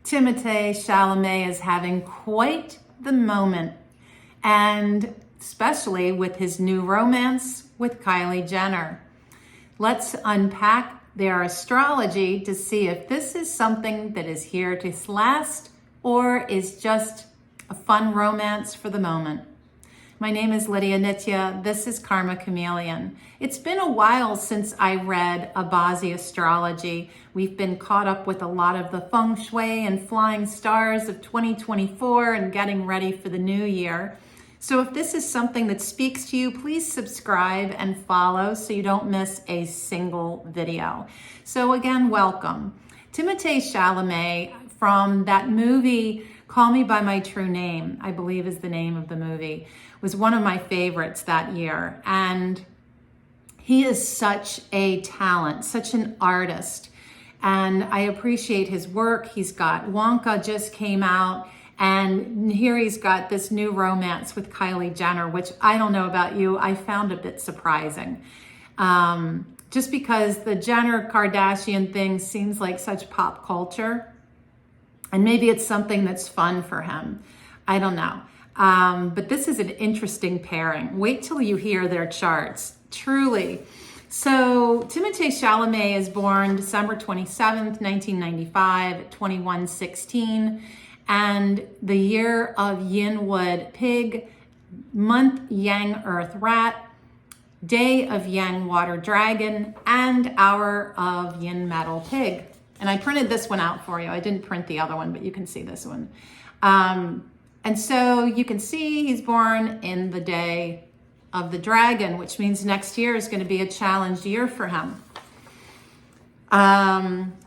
Timothee Chalamet is having quite the moment, and especially with his new romance with Kylie Jenner. Let's unpack their astrology to see if this is something that is here to last or is just a fun romance for the moment. My name is Lydia Nitya. This is Karma Chameleon. It's been a while since I read a Bazi Astrology. We've been caught up with a lot of the feng shui and flying stars of 2024 and getting ready for the new year. So if this is something that speaks to you, please subscribe and follow so you don't miss a single video. So again, welcome. Timothee Chalamet from that movie, Call Me By My True Name, I believe is the name of the movie, was one of my favorites that year. And he is such a talent, such an artist. And I appreciate his work. He's got Wonka just came out. And here he's got this new romance with Kylie Jenner, which I don't know about you, I found a bit surprising. Just because the Jenner Kardashian thing seems like such pop culture. And maybe it's something that's fun for him. I don't know. But this is an interesting pairing. Wait till you hear their charts, truly. So Timothee Chalamet is born December 27th, 1995 at 21:16. And the year of Yin Wood Pig, month Yang Earth Rat, day of Yang Water Dragon, and hour of Yin Metal Pig. And I printed this one out for you. I didn't print the other one, but you can see this one. And so you can see he's born in the day of the dragon, which means next year is going to be a challenged year for him.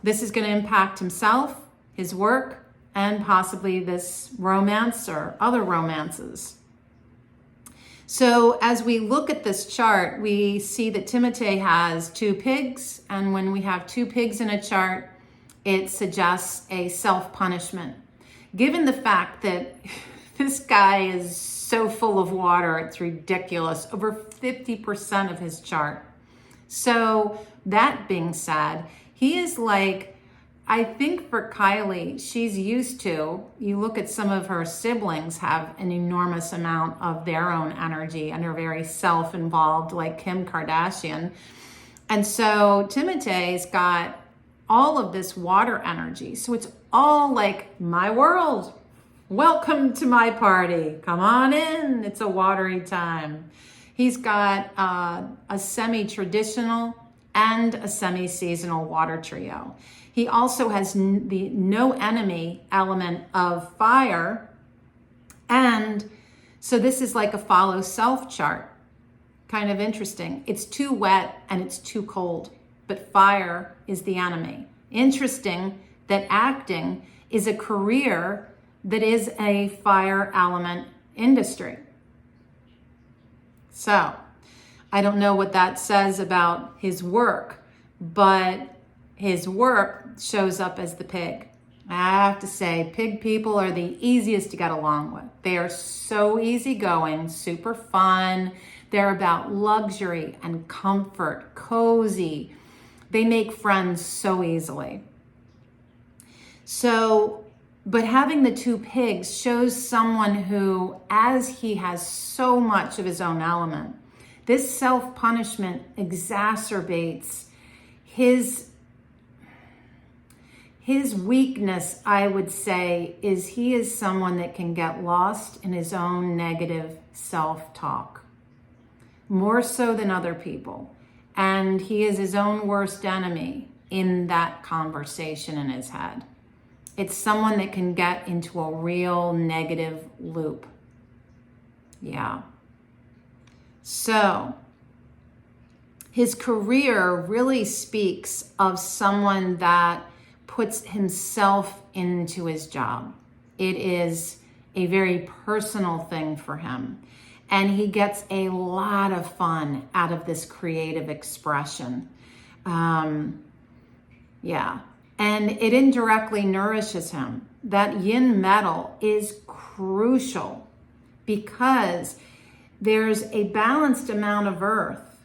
This is going to impact himself, his work, and possibly this romance or other romances. So as we look at this chart, we see that Timothee has two pigs. And when we have two pigs in a chart, it suggests a self-punishment. Given the fact that this guy is so full of water, it's ridiculous, over 50% of his chart. So that being said, he is like, I think for Kylie, she's used to, you look at some of her siblings have an enormous amount of their own energy and are very self-involved, like Kim Kardashian. And so Timothee's got all of this water energy. So it's all like my world. Welcome to my party. Come on in. It's a watery time. He's got a semi-traditional and a semi-seasonal water trio. He also has the no enemy element of fire. And so this is like a follow self chart. Kind of interesting. It's too wet and it's too cold, but fire is the enemy. Interesting that acting is a career that is a fire element industry. So I don't know what that says about his work, but his work shows up as the pig. I have to say, pig people are the easiest to get along with. They are so easygoing, super fun. They're about luxury and comfort, cozy. They make friends so easily. So, but having the two pigs shows someone who, as he has so much of his own element, this self-punishment exacerbates his weakness, I would say, is he is someone that can get lost in his own negative self-talk, more so than other people. And he is his own worst enemy in that conversation in his head. It's someone that can get into a real negative loop. Yeah. So his career really speaks of someone that puts himself into his job. It is a very personal thing for him. And he gets a lot of fun out of this creative expression. Yeah. And it indirectly nourishes him. That yin metal is crucial because there's a balanced amount of earth,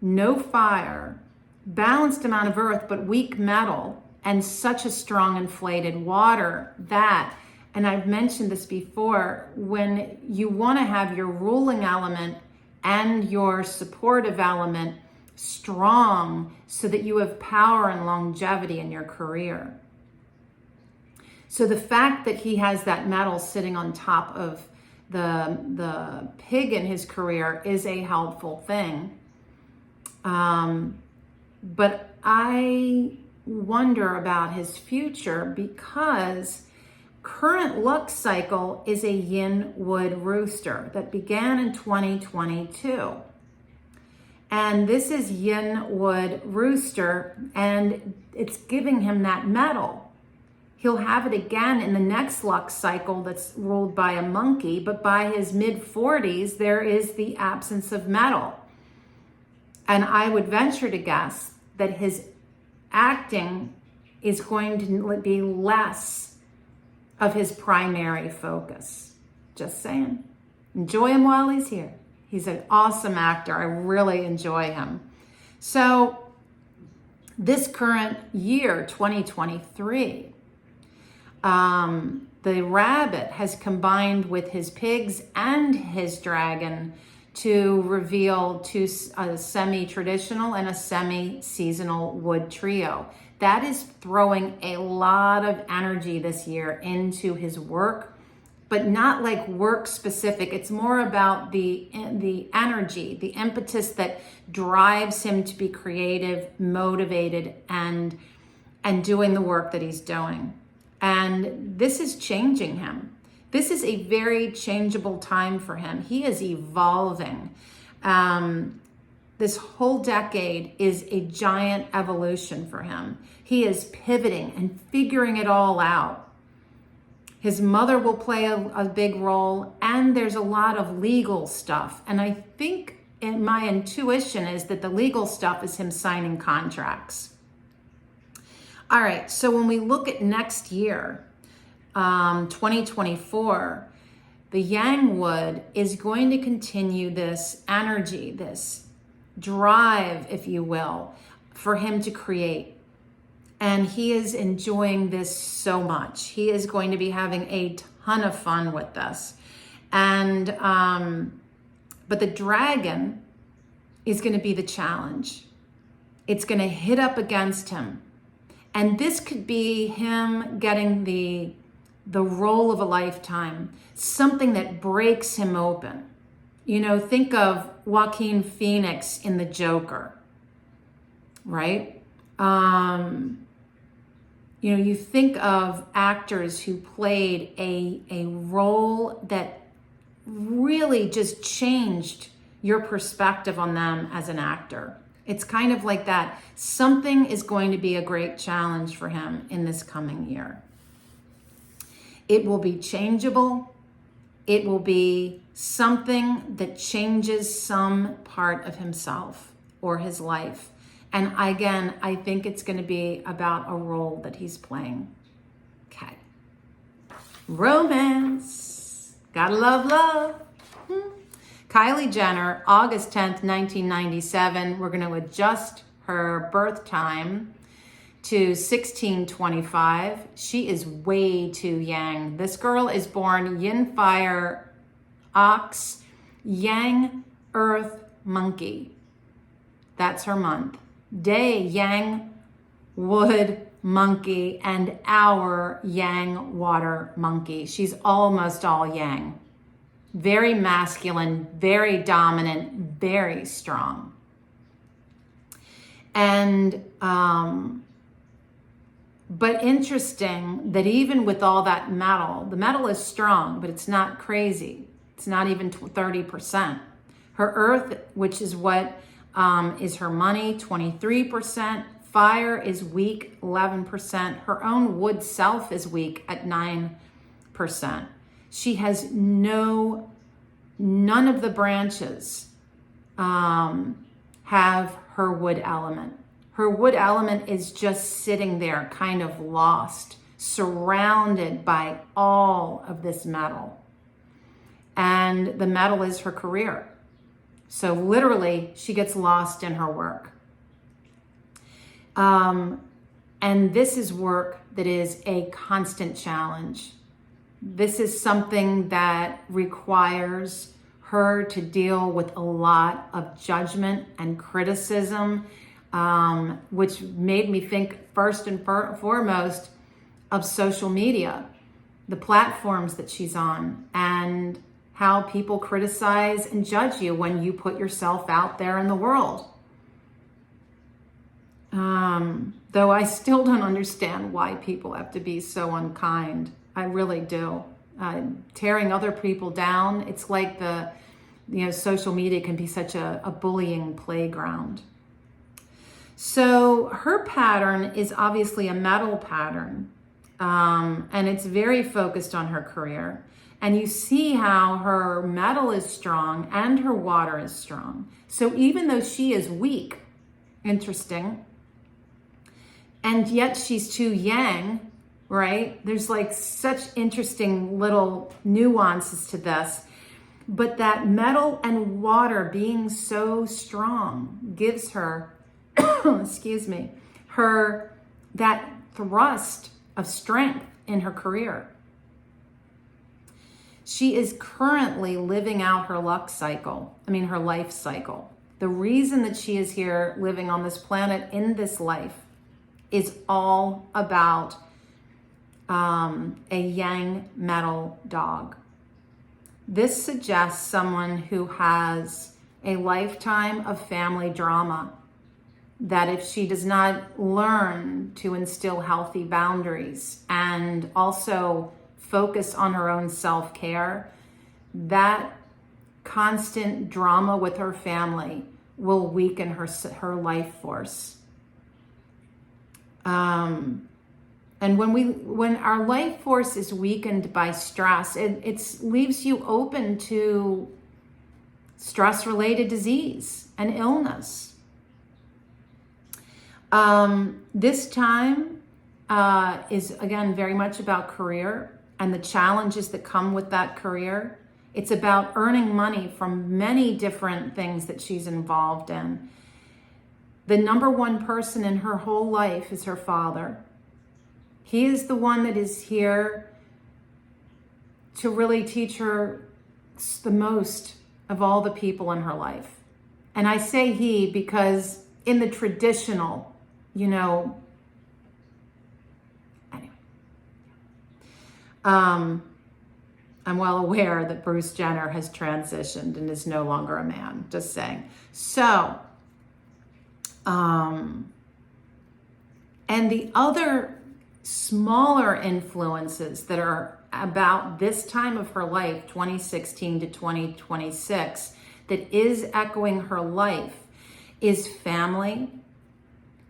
no fire, balanced amount of earth, but weak metal and such a strong inflated water that, and I've mentioned this before, when you want to have your ruling element and your supportive element strong so that you have power and longevity in your career. So the fact that he has that metal sitting on top of the pig in his career is a helpful thing. But I wonder about his future because current luck cycle is a yin wood rooster that began in 2022. And this is yin wood rooster, and it's giving him that metal. He'll have it again in the next luck cycle that's ruled by a monkey, but by his mid-40s, there is the absence of metal. And I would venture to guess that his acting is going to be less of his primary focus. Just saying. Enjoy him while he's here. He's an awesome actor. I really enjoy him. So this current year, 2023, the rabbit has combined with his pigs and his dragon to reveal a semi-traditional and a semi-seasonal wood trio. That is throwing a lot of energy this year into his work, but not like work specific. It's more about the energy, the impetus that drives him to be creative, motivated, and doing the work that he's doing. And this is changing him. This is a very changeable time for him. He is evolving. This whole decade is a giant evolution for him. He is pivoting and figuring it all out. His mother will play a big role, and there's a lot of legal stuff. And I think my intuition is that the legal stuff is him signing contracts. All right, so when we look at next year, 2024, the Yang wood is going to continue this energy, this drive, if you will, for him to create. And he is enjoying this so much. He is going to be having a ton of fun with this. And, but the dragon is going to be the challenge. It's going to hit up against him. And this could be him getting the role of a lifetime, something that breaks him open. You know, think of Joaquin Phoenix in The Joker, right? You know, you think of actors who played a role that really just changed your perspective on them as an actor. It's kind of like that. Something is going to be a great challenge for him in this coming year. It will be changeable. It will be something that changes some part of himself or his life. And again, I think it's going to be about a role that he's playing. Okay. Romance. Gotta love love. Kylie Jenner, August 10th, 1997. We're going to adjust her birth time to 1625. She is way too yang. This girl is born yin fire, ox, yang earth, monkey. That's her month. Day yang wood monkey, and hour yang water monkey. She's almost all yang. Very masculine, very dominant, very strong. And, but interesting that even with all that metal, the metal is strong, but it's not crazy. It's not even 30%. Her earth, which is what is her money, 23%. Fire is weak, 11%. Her own wood self is weak at 9%. She has none of the branches have her wood element. Her wood element is just sitting there kind of lost, surrounded by all of this metal. And the metal is her career. So literally, she gets lost in her work. And this is work that is a constant challenge. This is something that requires her to deal with a lot of judgment and criticism, which made me think first and foremost of social media, the platforms that she's on, and how people criticize and judge you when you put yourself out there in the world. Though I still don't understand why people have to be so unkind. I really do. Tearing other people down, it's like social media can be such a bullying playground. So her pattern is obviously a metal pattern, and it's very focused on her career. And you see how her metal is strong and her water is strong. So even though she is weak, interesting, and yet she's too yang, right? There's like such interesting little nuances to this. But that metal and water being so strong gives her, excuse me, her that thrust of strength in her career. She is currently living out her life cycle. The reason that she is here living on this planet in this life is all about a yang metal dog. This suggests someone who has a lifetime of family drama, that if she does not learn to instill healthy boundaries and also focus on her own self-care, that constant drama with her family will weaken her life force. And when our life force is weakened by stress, it leaves you open to stress-related disease and illness. This time is, again, very much about career and the challenges that come with that career. It's about earning money from many different things that she's involved in. The number one person in her whole life is her father. He is the one that is here to really teach her the most of all the people in her life. And I say he because in the traditional, anyway. I'm well aware that Bruce Jenner has transitioned and is no longer a man, just saying. So, and the other smaller influences that are about this time of her life, 2016 to 2026, that is echoing her life is family,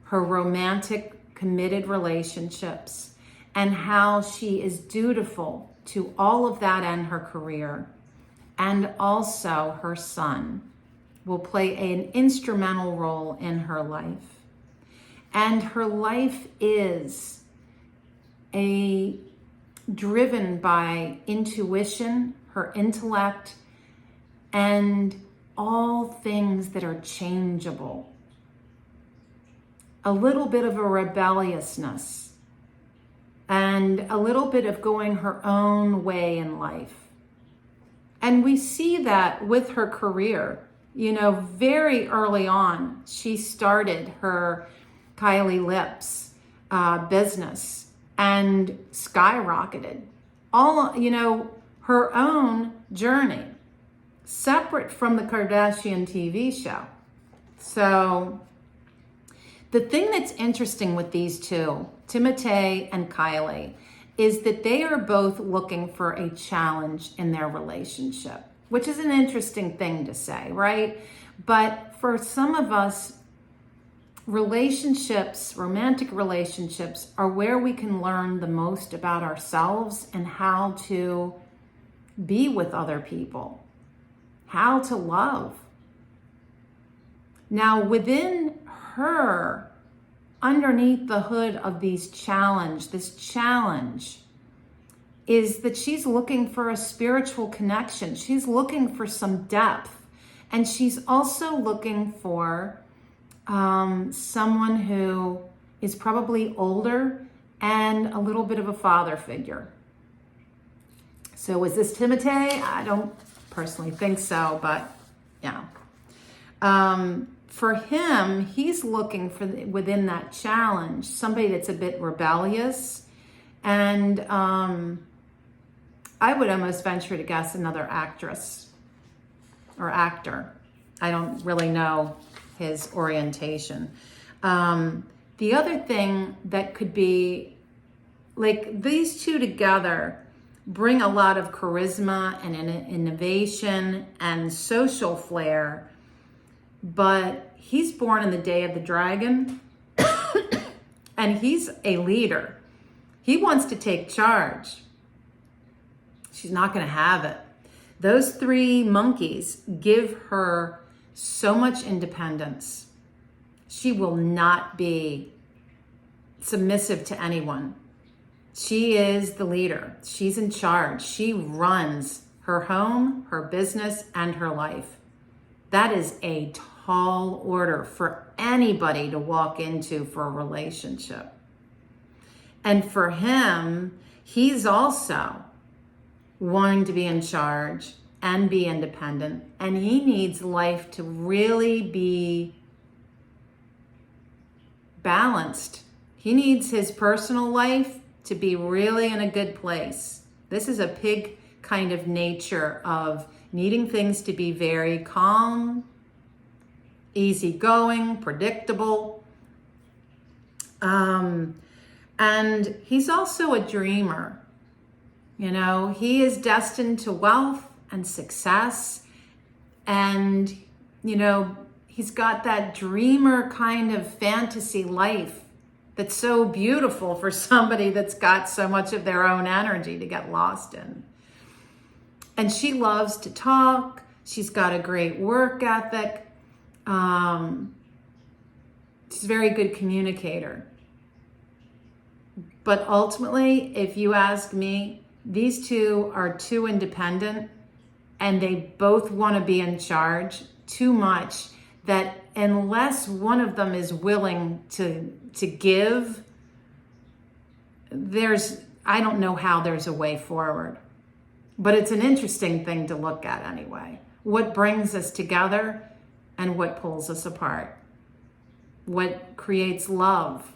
her romantic committed relationships, and how she is dutiful to all of that and her career. And also her son will play an instrumental role in her life. And her life is driven by intuition, her intellect, and all things that are changeable. A little bit of a rebelliousness and a little bit of going her own way in life. And we see that with her career. Very early on, she started her Kylie Lips business and skyrocketed. Her own journey, separate from the Kardashian TV show. So the thing that's interesting with these two, Timothee and Kylie, is that they are both looking for a challenge in their relationship, which is an interesting thing to say, right? But for some of us, relationships, romantic relationships, are where we can learn the most about ourselves and how to be with other people, how to love. Now, within her, underneath the hood of this challenge is that she's looking for a spiritual connection. She's looking for some depth. And she's also looking for someone who is probably older and a little bit of a father figure. So is this Timothee? I don't personally think so, but yeah. For him, he's looking for within that challenge, somebody that's a bit rebellious, and I would almost venture to guess another actress or actor. I don't really know his orientation. The other thing that could be, like, these two together bring a lot of charisma and innovation and social flair, but he's born in the day of the dragon and he's a leader. He wants to take charge. She's not going to have it. Those three monkeys give her so much independence. She will not be submissive to anyone. She is the leader. She's in charge. She runs her home, her business, and her life. That is a tall order for anybody to walk into for a relationship. And for him, he's also wanting to be in charge and be independent. And he needs life to really be balanced. He needs his personal life to be really in a good place. This is a pig kind of nature of needing things to be very calm, easygoing, predictable. And he's also a dreamer. You know, he is destined to wealth and success. And, you know, he's got that dreamer kind of fantasy life that's so beautiful for somebody that's got so much of their own energy to get lost in. And she loves to talk. She's got a great work ethic. She's a very good communicator. But ultimately, if you ask me, these two are too independent and they both want to be in charge too much, that unless one of them is willing to give, I don't know how there's a way forward. But it's an interesting thing to look at anyway. What brings us together and what pulls us apart? What creates love?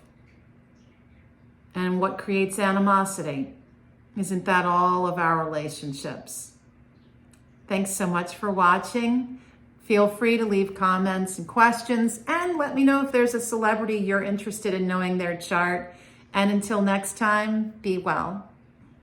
And what creates animosity? Isn't that all of our relationships? Thanks so much for watching. Feel free to leave comments and questions, and let me know if there's a celebrity you're interested in knowing their chart. And until next time, be well.